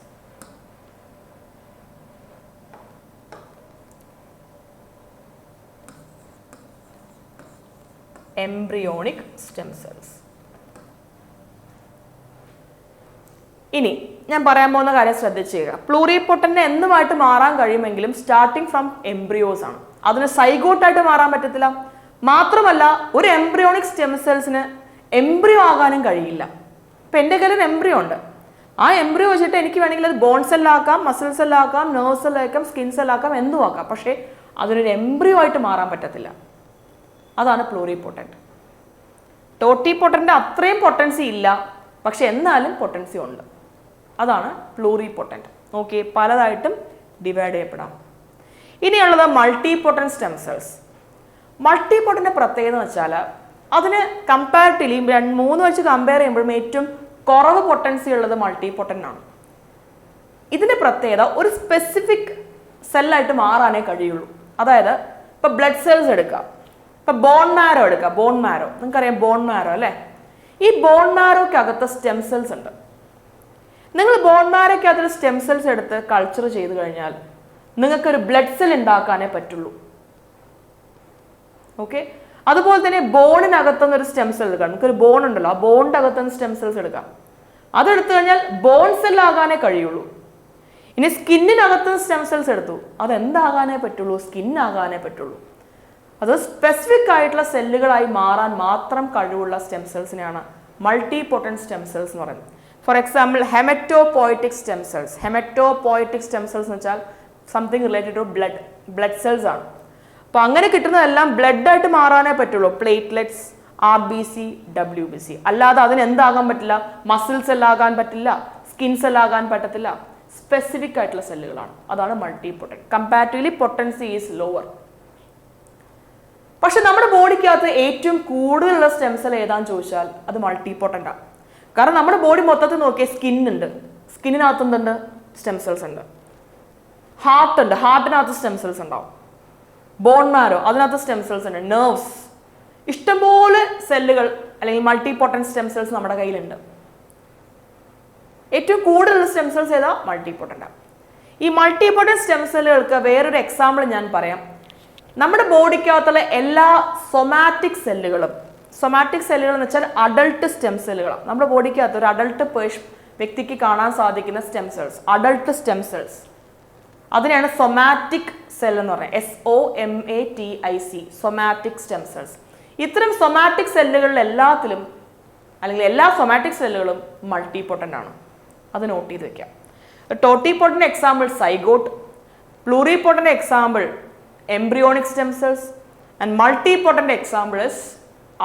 Embryonic stem cells. ഇനി ഞാൻ പറയാൻ പോകുന്ന കാര്യം ശ്രദ്ധിച്ചേക്കുക. പ്ലൂറിപൊട്ടന്റ് എന്നുമായിട്ട് മാറാൻ കഴിയുമെങ്കിലും സ്റ്റാർട്ടിങ് ഫ്രം എംബ്രിയോസ് ആണ്. അതിന് സൈഗോട്ടായിട്ട് മാറാൻ പറ്റത്തില്ല. മാത്രമല്ല ഒരു എംബ്രിയോണിക് സ്റ്റെം സെൽസിന് എംബ്രിയോ ആകാനും കഴിയില്ല. ഇപ്പം എൻ്റെ കയ്യിൽ ഒരു എംബ്രിയോ ഉണ്ട്. ആ എംബ്രിയോ വെച്ചിട്ട് എനിക്ക് വേണമെങ്കിൽ അത് ബോൺ സെല്ലാക്കാം, മസിൽ സെല്ലാക്കാം, നെർവ് സെല്ലാക്കാം, സ്കിൻ സെല്ലാക്കാം, എന്തും ആക്കാം. പക്ഷേ അതിനൊരു എംബ്രിയോ ആയിട്ട് മാറാൻ പറ്റത്തില്ല. അതാണ് പ്ലൂറിപൊട്ടന്റ്. ടോട്ടിപൊട്ടന്റ് അത്രയും പൊട്ടൻസി ഇല്ല, പക്ഷെ എന്നാലും പൊട്ടൻസി ഉണ്ട്. അതാണ് പ്ലൂറിപൊട്ടന്റ്. Okay, പലതായിട്ടും divide ചെയ്യപ്പെടാം. ഇനിയുള്ളത് മൾട്ടിപൊട്ടന്റ് സ്റ്റെം സെൽസ്. മൾട്ടിപൊട്ടന്റ് പ്രത്യേകത എന്ന് വെച്ചാൽ അതിന് കമ്പാരിറ്റീവ്ലി 3 വെച്ച് കമ്പയർ ചെയ്യുമ്പോഴും ഏറ്റവും കുറവ് പൊട്ടൻസി ഉള്ളത് മൾട്ടിപൊട്ടന്റ് ആണ്. ഇതിന്റെ പ്രത്യേകത ഒരു സ്പെസിഫിക് സെല്ലായിട്ട് മാറാനേ കഴിയുള്ളൂ. അതായത് ഇപ്പൊ ബ്ലഡ് സെൽസ് എടുക്കാം, ഇപ്പൊ ബോൺ മാരോ എടുക്കാം. ബോൺ മാരോ നിങ്ങൾക്കറിയാം, ബോൺ മാരോ അല്ലേ? ഈ ബോൺ മാരോക്കകത്ത് സ്റ്റെം സെൽസ് ഉണ്ട്. നിങ്ങൾ ബോൺ മാരോക്കകത്ത് സ്റ്റെം സെൽസ് എടുത്ത് കൾച്ചർ ചെയ്ത് കഴിഞ്ഞാൽ നിങ്ങൾക്കൊരു ബ്ലഡ് സെൽ ഉണ്ടാക്കാനേ പറ്റുള്ളൂ. ഓക്കെ, അതുപോലെ തന്നെ ബോണിനകത്തുനിന്ന് ഒരു സ്റ്റെം സെൽ എടുക്കാം. നമുക്കൊരു ബോൺ ഉണ്ടല്ലോ, ആ ബോണിന്റെ അകത്തുനിന്ന് സ്റ്റെം സെൽസ് എടുക്കാം. അതെടുത്തു കഴിഞ്ഞാൽ ബോൺ സെൽ ആകാനേ കഴിയുള്ളൂ. ഇനി സ്കിന്നിനകത്തുനിന്ന് സ്റ്റെം സെൽസ് എടുത്തു, അതെന്താകാനേ പറ്റുള്ളൂ? സ്കിൻ ആകാനേ പറ്റുള്ളൂ. അത് സ്പെസിഫിക് ആയിട്ടുള്ള സെല്ലുകളായി മാറാൻ മാത്രം കഴിവുള്ള സ്റ്റെം സെൽസിനെയാണ് മൾട്ടി പൊട്ടന്റ് സ്റ്റെം സെൽസ് എന്ന് പറയുന്നത്. For example haematopoietic stem cells. Haematopoietic stem cells എന്ന് വെച്ചാൽ something related to blood cells ആണ്. അപ്പോൾ അങ്ങനെ കിട്ടുന്നതെല്ലാം ബ്ലഡ് ആയിട്ട് മാറാനേ പറ്റുള്ളൂ. Platelets, RBC, WBC. അല്ലാതെ അതിന് എന്താകാൻ പറ്റില്ല? മസിൽ സെല്ലാകാൻ പറ്റില്ല, സ്കിൻ സെല്ലാകാൻ പറ്റത്തില്ല. സ്പെസിഫിക് ആയിട്ടുള്ള സെല്ലുകളാണ്. അതാണ് multi potent. Comparatively potency is lower. പക്ഷെ നമ്മുടെ ബോഡിക്കകത്ത് ഏറ്റവും കൂടുതലുള്ള സ്റ്റെം സെൽ ഏതാന്ന് ചോദിച്ചാൽ അത് മൾട്ടി പൊട്ടന്റ് ആണ്. കാരണം നമ്മുടെ ബോഡി മൊത്തത്തിൽ നോക്കിയാൽ സ്കിൻ ഉണ്ട്, സ്കിന്നിനകത്ത് എന്തുണ്ട്? സ്റ്റെം സെൽസ് ഉണ്ട്. ഹാർട്ട് ഉണ്ട്, ഹാർട്ടിനകത്ത് സ്റ്റെം സെൽസ് ഉണ്ടാവും. ബോൺ മാരോ, അതിനകത്ത് സ്റ്റെം സെൽസ് ഉണ്ട്. നെർവ്സ്, ഇഷ്ടംപോലെ സെല്ലുകൾ അല്ലെങ്കിൽ മൾട്ടി പൊട്ടന്റ് സ്റ്റെം സെൽസ് നമ്മുടെ കയ്യിലുണ്ട്. ഏറ്റവും കൂടുതലുള്ള സ്റ്റെം സെൽസ് ഏതാ? Multi potent. ഈ മൾട്ടി പൊട്ടന്റ് സ്റ്റെം സെല്ലുകൾക്ക് വേറൊരു എക്സാമ്പിൾ ഞാൻ പറയാം. നമ്മുടെ ബോഡിക്കകത്തുള്ള എല്ലാ സൊമാറ്റിക് സെല്ലുകളും, സൊമാറ്റിക് സെല്ലുകൾ എന്ന് വെച്ചാൽ അഡൾട്ട് സ്റ്റെം സെല്ലുകളാണ്. നമ്മുടെ ബോഡിക്കകത്ത് ഒരു അഡൾട്ട് വ്യക്തിക്ക് കാണാൻ സാധിക്കുന്ന stem cells, adult stem cells, അതിനെയാണ് സൊമാറ്റിക് സെൽ എന്ന് പറയുന്നത്. SOMATIC, somatic stem cells. ഇത്തരം സൊമാറ്റിക് സെല്ലുകളിൽ എല്ലാത്തിലും അല്ലെങ്കിൽ എല്ലാ സൊമാറ്റിക് സെല്ലുകളും മൾട്ടി പൊട്ടന്റ് ആണ്. അത് നോട്ട് ചെയ്ത് വെക്കാം. Totipotent example zygote, pluripotent example embryonic stem cells, and multipotent example is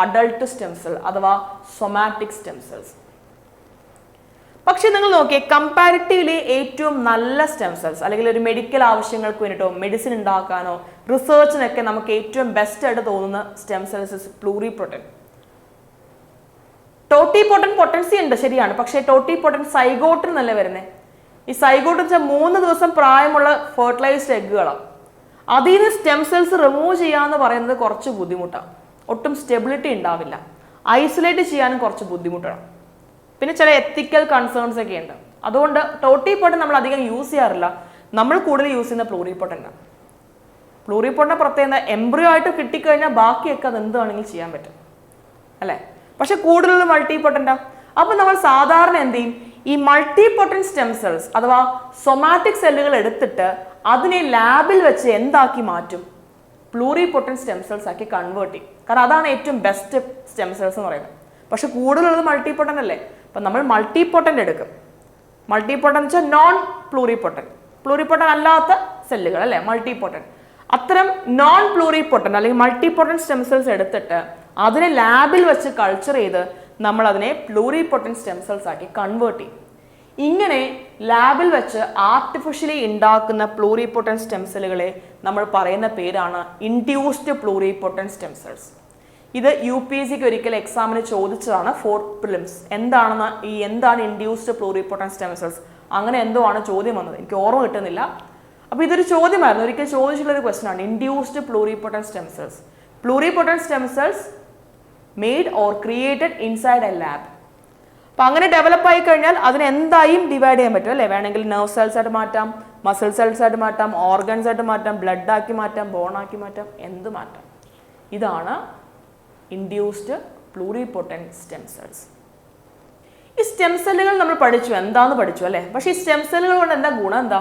adult stem cell അഥവാ സൊമാറ്റിക് സ്റ്റെം സെൽസ്. പക്ഷെ നിങ്ങൾ നോക്കിയേ, കമ്പാരിറ്റീവ്ലി ഏറ്റവും നല്ല സ്റ്റെം സെൽസ് അല്ലെങ്കിൽ ഒരു മെഡിക്കൽ ആവശ്യങ്ങൾക്ക് വേണ്ടിയിട്ടോ മെഡിസിൻ ഉണ്ടാക്കാനോ റിസർച്ചിനൊക്കെ നമുക്ക് ഏറ്റവും ബെസ്റ്റ് ആയിട്ട് തോന്നുന്ന stem cells is pluripotent. Totipotent potency ഉണ്ട്, ശരിയാണ്. പക്ഷേ ടോട്ടി പൊട്ടന്റ് സൈഗോട്ടിൽ നിന്നല്ലേ വരുന്നത്. ഈ സൈഗോട്ട് വെച്ചാൽ 3 ദിവസം പ്രായമുള്ള ഫെർട്ടിലൈസ്ഡ് എഗ്ഗുകളാണ്. അതിൽ നിന്ന് സ്റ്റെം സെൽസ് റിമൂവ് ചെയ്യാന്ന് പറയുന്നത് കുറച്ച് ബുദ്ധിമുട്ടാണ്. ഒട്ടും സ്റ്റെബിലിറ്റി ഉണ്ടാവില്ല. ഐസൊലേറ്റ് ചെയ്യാനും കുറച്ച് ബുദ്ധിമുട്ടാണ്. പിന്നെ ചില എത്തിക്കൽ കൺസേൺസ് ഒക്കെ ഉണ്ട്. അതുകൊണ്ട് ടോട്ടി പൊട്ടന്റ് നമ്മൾ അധികം യൂസ് ചെയ്യാറില്ല. നമ്മൾ കൂടുതൽ യൂസ് ചെയ്യുന്ന പ്ലൂറി പൊട്ടന്റാണ്. പ്ലൂറി പൊട്ടന്റ് പ്രത്യേകത എംബ്രിയോ ആയിട്ട് കിട്ടിക്കഴിഞ്ഞാൽ ബാക്കിയൊക്കെ അത് എന്ത് വേണമെങ്കിലും ചെയ്യാൻ പറ്റും, അല്ലേ? പക്ഷെ കൂടുതൽ മൾട്ടി പൊട്ടന്റാ. അപ്പൊ നമ്മൾ സാധാരണ എന്ത് ചെയ്യും? ഈ മൾട്ടി പൊട്ടന്റ് സ്റ്റെം സെൽസ് അഥവാ സൊമാറ്റിക് സെല്ലുകൾ എടുത്തിട്ട് അതിനെ ലാബിൽ വെച്ച് എന്താക്കി മാറ്റും? പ്ലൂറി പൊട്ടന്റ് സ്റ്റെം സെൽസ് ആക്കി കൺവേർട്ട് ചെയ്യും. കാരണം അതാണ് ഏറ്റവും ബെസ്റ്റ് സ്റ്റെം സെൽസ് എന്ന് പറയുന്നത്. പക്ഷെ കൂടുതലുള്ളത് മൾട്ടി പൊട്ടന്റ് അല്ലേ? അപ്പം നമ്മൾ മൾട്ടി പൊട്ടന്റ് എടുക്കും. മൾട്ടി പൊട്ടന്റ് വെച്ചാൽ non pluri potent, pluri potent അല്ലാത്ത സെല്ലുകൾ അല്ലേ മൾട്ടി പൊട്ടന്റ്. അത്തരം നോൺ പ്ലൂറി പൊട്ടന്റ് അല്ലെങ്കിൽ മൾട്ടി പൊട്ടന്റ് സ്റ്റെം സെൽസ് എടുത്തിട്ട് അതിനെ ലാബിൽ വെച്ച് കൾച്ചർ ചെയ്ത് നമ്മൾ അതിനെ പ്ലൂറി പൊട്ടന്റ് സ്റ്റെം സെൽസ് ആക്കി കൺവേർട്ട് ചെയ്യും. ഇങ്ങനെ ലാബിൽ വെച്ച് ആർട്ടിഫിഷ്യലി ഉണ്ടാക്കുന്ന പ്ലൂറി പൊട്ടന്റ് സ്റ്റെം സെല്ലുകളെ നമ്മൾ പറയുന്ന പേരാണ് induced pluripotent stem cells. ഇത് UPSCക്ക് ഒരിക്കൽ എക്സാമിന് ചോദിച്ചതാണ്, 4 പ്രിലിംസ്. എന്താണ് induced pluripotent stem cells, അങ്ങനെ എന്തോ ആണ് ചോദ്യം വന്നത്, എനിക്ക് ഓർമ്മ കിട്ടുന്നില്ല. അപ്പോൾ ഇതൊരു ചോദ്യമായിരുന്നു, ഒരിക്കൽ ചോദിച്ചിട്ടുള്ളൊരു ക്വസ്റ്റൻ ആണ്. Induced pluripotent stem cells, pluripotent stem cells made or created inside a lab. അപ്പം അങ്ങനെ ഡെവലപ്പ് ആയി കഴിഞ്ഞാൽ അതിനെ എന്തായും ഡിവൈഡ് ചെയ്യാൻ പറ്റും അല്ലേ? വേണമെങ്കിൽ നെർവ് സെൽസ് ആയിട്ട് മാറ്റാം, മസിൽ സെൽസ് ആയിട്ട് മാറ്റാം, ഓർഗൻസ് ആയിട്ട് മാറ്റാം, ബ്ലഡ് ആക്കി മാറ്റാം, ബോൺ ആക്കി മാറ്റാം, എന്ത് മാറ്റാം. ഇതാണ് induced pluripotent stem cells. ഈ സ്റ്റെം സെല്ലുകൾ നമ്മൾ പഠിച്ചു, എന്താന്ന് പഠിച്ചു അല്ലേ? പക്ഷേ ഈ സ്റ്റെം സെല്ലുകൾ കൊണ്ട് എന്താ ഗുണം? എന്താ?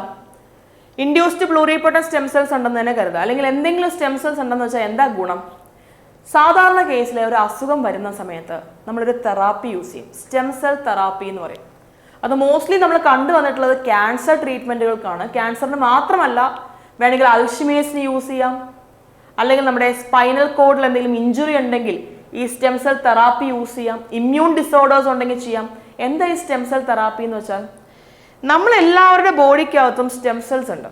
Induced pluripotent stem cells ഉണ്ടെന്ന് തന്നെ കരുതുക, അല്ലെങ്കിൽ എന്തെങ്കിലും സ്റ്റെം സെൽസ് ഉണ്ടെന്ന് വെച്ചാൽ എന്താ ഗുണം? സാധാരണ കേസിൽ ഒരു അസുഖം വരുന്ന സമയത്ത് നമ്മളൊരു തെറാപ്പി യൂസ് ചെയ്യും, സ്റ്റെം സെൽ തെറാപ്പി എന്ന് പറയും. അത് മോസ്റ്റ്ലി നമ്മൾ കണ്ടുവന്നിട്ടുള്ളത് ക്യാൻസർ ട്രീറ്റ്മെന്റുകൾക്കാണ്. ക്യാൻസറിന് മാത്രമല്ല, വേണമെങ്കിൽ അൽഷിമേഴ്സിന് യൂസ് ചെയ്യാം, അല്ലെങ്കിൽ നമ്മുടെ സ്പൈനൽ കോഡിൽ എന്തെങ്കിലും ഇഞ്ചുറി ഉണ്ടെങ്കിൽ ഈ സ്റ്റെം സെൽ തെറാപ്പി യൂസ് ചെയ്യാം, ഇമ്മ്യൂൺ ഡിസോർഡേഴ്സ് ഉണ്ടെങ്കിൽ ചെയ്യാം. എന്താ ഈ സ്റ്റെം സെൽ തെറാപ്പി എന്ന് വെച്ചാൽ, നമ്മളെല്ലാവരുടെ ബോഡിക്കകത്തും സ്റ്റെം സെൽസ് ഉണ്ട്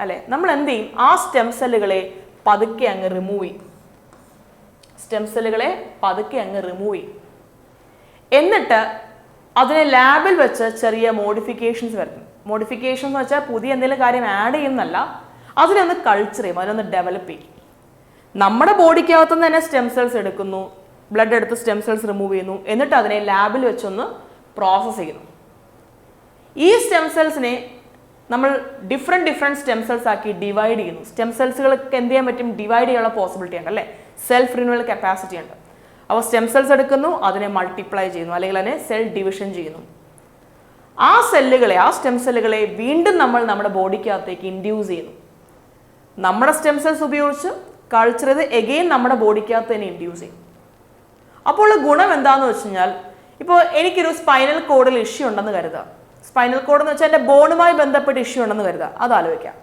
അല്ലേ? നമ്മൾ എന്ത് ചെയ്യും? ആ സ്റ്റെം സെല്ലുകളെ പതുക്കെ അങ്ങ് റിമൂവ് ചെയ്യും. സ്റ്റെം സെല്ലുകളെ പതുക്കെ അങ്ങ് റിമൂവ് ചെയ്യും. എന്നിട്ട് അതിനെ ലാബിൽ വെച്ച് ചെറിയ മോഡിഫിക്കേഷൻസ് വരുത്തും. മോഡിഫിക്കേഷൻസ് എന്ന് വെച്ചാൽ പുതിയ എന്തെങ്കിലും കാര്യം ആഡ് ചെയ്യുന്നല്ല, അതിനൊന്ന് കൾച്ചർ ചെയ്യും, അതിനൊന്ന് ഡെവലപ്പ് ചെയ്യും. നമ്മുടെ ബോഡിക്കകത്തുനിന്ന് തന്നെ സ്റ്റെം സെൽസ് എടുക്കുന്നു, ബ്ലഡ് എടുത്ത് സ്റ്റെം സെൽസ് റിമൂവ് ചെയ്യുന്നു, എന്നിട്ട് അതിനെ ലാബിൽ വെച്ചൊന്ന് പ്രോസസ്സ് ചെയ്യുന്നു. ഈ സ്റ്റെം സെൽസിനെ നമ്മൾ ഡിഫറെൻറ്റ് സ്റ്റെം സെൽസ് ആക്കി ഡിവൈഡ് ചെയ്യുന്നു. സ്റ്റെം സെൽസുകൾക്ക് എന്ത് ചെയ്യാൻ പറ്റും? ഡിവൈഡ് ചെയ്യാനുള്ള പോസിബിലിറ്റി ഉണ്ട് അല്ലേ, സെൽഫ് റിന്യൂവൽ കപ്പാസിറ്റി ഉണ്ട്. അപ്പോൾ സ്റ്റെം സെൽസ് എടുക്കുന്നു, അതിനെ മൾട്ടിപ്ലൈ ചെയ്യുന്നു, അല്ലെങ്കിൽ അതിനെ സെൽ ഡിവിഷൻ ചെയ്യുന്നു. ആ സ്റ്റെം സെല്ലുകളെ വീണ്ടും നമ്മൾ നമ്മുടെ ബോഡിക്കകത്തേക്ക് ഇൻഡ്യൂസ് ചെയ്യുന്നു. നമ്മുടെ സ്റ്റെം സെൽസ് ഉപയോഗിച്ച് കൾച്ചർ ചെയ്ത് എഗെയിൻ നമ്മുടെ ബോഡിക്കകത്ത് തന്നെ ഇൻഡ്യൂസ് ചെയ്യും. അപ്പോൾ ഗുണം എന്താണെന്ന് വെച്ച് കഴിഞ്ഞാൽ, ഇപ്പോൾ എനിക്കൊരു സ്പൈനൽ കോഡിൽ ഇഷ്യൂ ഉണ്ടെന്ന് കരുതുക. സ്പൈനൽ കോഡ് എന്ന് വെച്ചാൽ എൻ്റെ ബോണുമായി ബന്ധപ്പെട്ട് ഇഷ്യൂ ഉണ്ടെന്ന് കരുതുക. അത് ആലോചിക്കാം.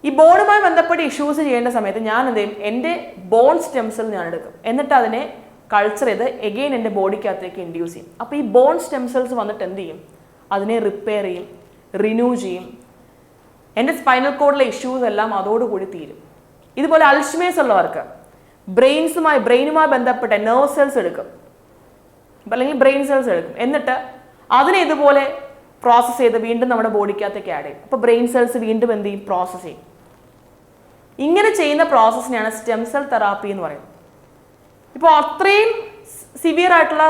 ഈ ബോണുമായി ബന്ധപ്പെട്ട് ഇഷ്യൂസ് ചെയ്യേണ്ട സമയത്ത് ഞാൻ എന്ത് ചെയ്യും? എൻ്റെ ബോൺ സ്റ്റെം സെൽ ഞാൻ എടുക്കും, എന്നിട്ട് അതിനെ കൾച്ചർ ചെയ്ത് എഗെയിൻ എൻ്റെ ബോഡിക്കകത്തേക്ക് ഇൻഡ്യൂസ് ചെയ്യും. അപ്പോൾ ഈ ബോൺ സ്റ്റെം സെൽസ് വന്നിട്ട് എന്ത് ചെയ്യും? അതിനെ റിപ്പയർ ചെയ്യും, റിന്യൂ ചെയ്യും. എൻ്റെ സ്പൈനൽ കോഡിലെ ഇഷ്യൂസ് എല്ലാം അതോടുകൂടി തീരും. ഇതുപോലെ അൽഷിമേഴ്സ് ഉള്ളവർക്ക് ബ്രെയിനുമായി ബന്ധപ്പെട്ട നെർവ് സെൽസ് എടുക്കും, അല്ലെങ്കിൽ ബ്രെയിൻ സെൽസ് എടുക്കും, എന്നിട്ട് അതിനെ ഇതുപോലെ പ്രോസസ്സ് ചെയ്ത് വീണ്ടും നമ്മുടെ ബോഡിക്കകത്തേക്ക് ആഡ് ചെയ്യും. അപ്പോൾ ബ്രെയിൻ സെൽസ് വീണ്ടും എന്ത് ചെയ്യും? പ്രോസസ്സ് ചെയ്യും. ഇങ്ങനെ ചെയ്യുന്ന പ്രോസസ്സിനെയാണ് സ്റ്റെം സെൽ തെറാപ്പി എന്ന് പറയുന്നത്. ഇപ്പോൾ അത്രയും സിവിയർ ആയിട്ടുള്ള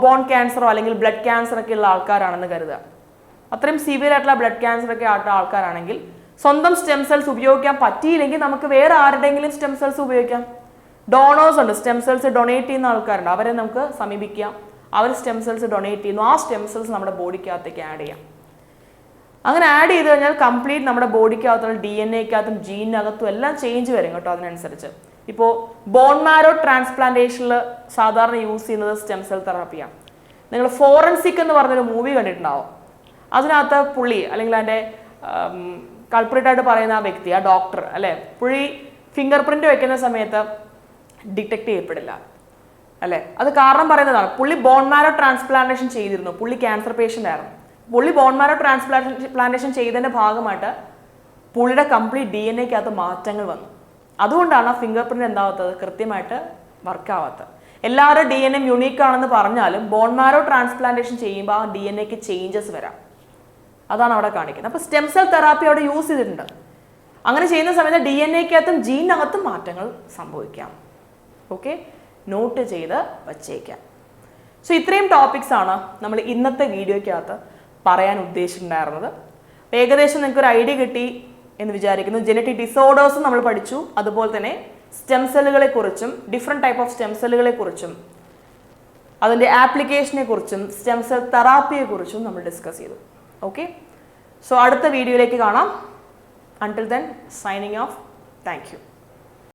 ബോൺ ക്യാൻസറോ അല്ലെങ്കിൽ ബ്ലഡ് ക്യാൻസർ ഒക്കെ ഉള്ള ആൾക്കാരാണെന്ന് കരുതുക. അത്രയും സിവിയർ ആയിട്ടുള്ള ബ്ലഡ് ക്യാൻസർ ഒക്കെ ആയിട്ടുള്ള ആൾക്കാരാണെങ്കിൽ സ്വന്തം സ്റ്റെം സെൽസ് ഉപയോഗിക്കാൻ പറ്റിയില്ലെങ്കിൽ നമുക്ക് വേറെ ആരുടെയെങ്കിലും സ്റ്റെം സെൽസ് ഉപയോഗിക്കാം. ഡോണേഴ്സ് ഉണ്ട്, സ്റ്റെം സെൽസ് ഡൊണേറ്റ് ചെയ്യുന്ന ആൾക്കാരുണ്ട്, അവരെ നമുക്ക് സമീപിക്കാം. അവർ സ്റ്റെം സെൽസ് ഡൊണേറ്റ് ചെയ്യുന്നു, ആ സ്റ്റെം സെൽസ് നമ്മുടെ ബോഡിക്കകത്തേക്ക് ആഡ് ചെയ്യാം. അങ്ങനെ ആഡ് ചെയ്ത് കഴിഞ്ഞാൽ കംപ്ലീറ്റ് നമ്മുടെ ബോഡിക്കകത്തുള്ള DNA-ക്കകത്തും ജീനിനകത്തും എല്ലാം ചേഞ്ച് വരും കേട്ടോ. അതിനനുസരിച്ച് ഇപ്പോൾ ബോൺ മാരോ ട്രാൻസ്പ്ലാന്റേഷനിൽ സാധാരണ യൂസ് ചെയ്യുന്നത് സ്റ്റെം സെൽ തെറാപ്പിയാണ്. നിങ്ങൾ ഫോറൻസിക് എന്ന് പറഞ്ഞൊരു മൂവി കണ്ടിട്ടുണ്ടാവും. അതിനകത്ത് പുള്ളി അല്ലെങ്കിൽ അതിൻ്റെ കൾപ്രിറ്റായിട്ട് പറയുന്ന ആ വ്യക്തി, ആ ഡോക്ടർ അല്ലേ, പുള്ളി ഫിംഗർ പ്രിന്റ് വെക്കുന്ന സമയത്ത് ഡിറ്റക്ട് ചെയ്യപ്പെടില്ല അല്ലേ. അത് കാരണം പറയുന്നതാണ്, പുള്ളി ബോൺ മാരോ ട്രാൻസ്പ്ലാന്റേഷൻ ചെയ്തിരുന്നു, പുള്ളി ക്യാൻസർ പേഷ്യൻ്റ് ആയിരുന്നു. പുള്ളി ബോൺ മാരോ ട്രാൻസ്പ്ലാന്റേഷൻ ചെയ്തതിൻ്റെ ഭാഗമായിട്ട് പുള്ളിയുടെ കംപ്ലീറ്റ് DNA-ക്കകത്ത് മാറ്റങ്ങൾ വന്നു. അതുകൊണ്ടാണ് ആ ഫിംഗർ പ്രിന്റ് എന്താവാത്തത്, കൃത്യമായിട്ട് വർക്കാവാത്തത്. എല്ലാവരും DNA യുണീക്ക് ആണെന്ന് പറഞ്ഞാലും ബോൺ മാരോ ട്രാൻസ്പ്ലാന്റേഷൻ ചെയ്യുമ്പോൾ ആ DNA-ക്ക് ചേഞ്ചസ് വരാം. അതാണ് അവിടെ കാണിക്കുന്നത്. അപ്പോൾ സ്റ്റെം സെൽ തെറാപ്പി അവിടെ യൂസ് ചെയ്തിട്ടുണ്ട്. അങ്ങനെ ചെയ്യുന്ന സമയത്ത് DNA-ക്കകത്തും ജീനിനകത്തും മാറ്റങ്ങൾ സംഭവിക്കാം. ഓക്കെ, നോട്ട് ചെയ്ത് വച്ചേക്കാം. സോ ഇത്രയും ടോപ്പിക്സ് ആണ് നമ്മൾ ഇന്നത്തെ വീഡിയോയ്ക്കകത്ത് പറയാൻ ഉദ്ദേശിച്ചിട്ടുണ്ടായിരുന്നത്. ഏകദേശം നിങ്ങൾക്കൊരു ഐഡിയ കിട്ടി എന്ന് വിചാരിക്കുന്നു. ജെനറ്റിക് ഡിസോർഡേഴ്സും നമ്മൾ പഠിച്ചു, അതുപോലെ തന്നെ സ്റ്റെം സെല്ലുകളെ കുറിച്ചും ഡിഫറെൻറ്റ് ടൈപ്പ് ഓഫ് സ്റ്റെം സെല്ലുകളെ കുറിച്ചും അതിൻ്റെ ആപ്ലിക്കേഷനെ കുറിച്ചും സ്റ്റെം സെൽ തെറാപ്പിയെ കുറിച്ചും നമ്മൾ ഡിസ്കസ് ചെയ്തു. ഓക്കെ, സോ അടുത്ത വീഡിയോയിലേക്ക് കാണാം. Until then signing off. Thank you.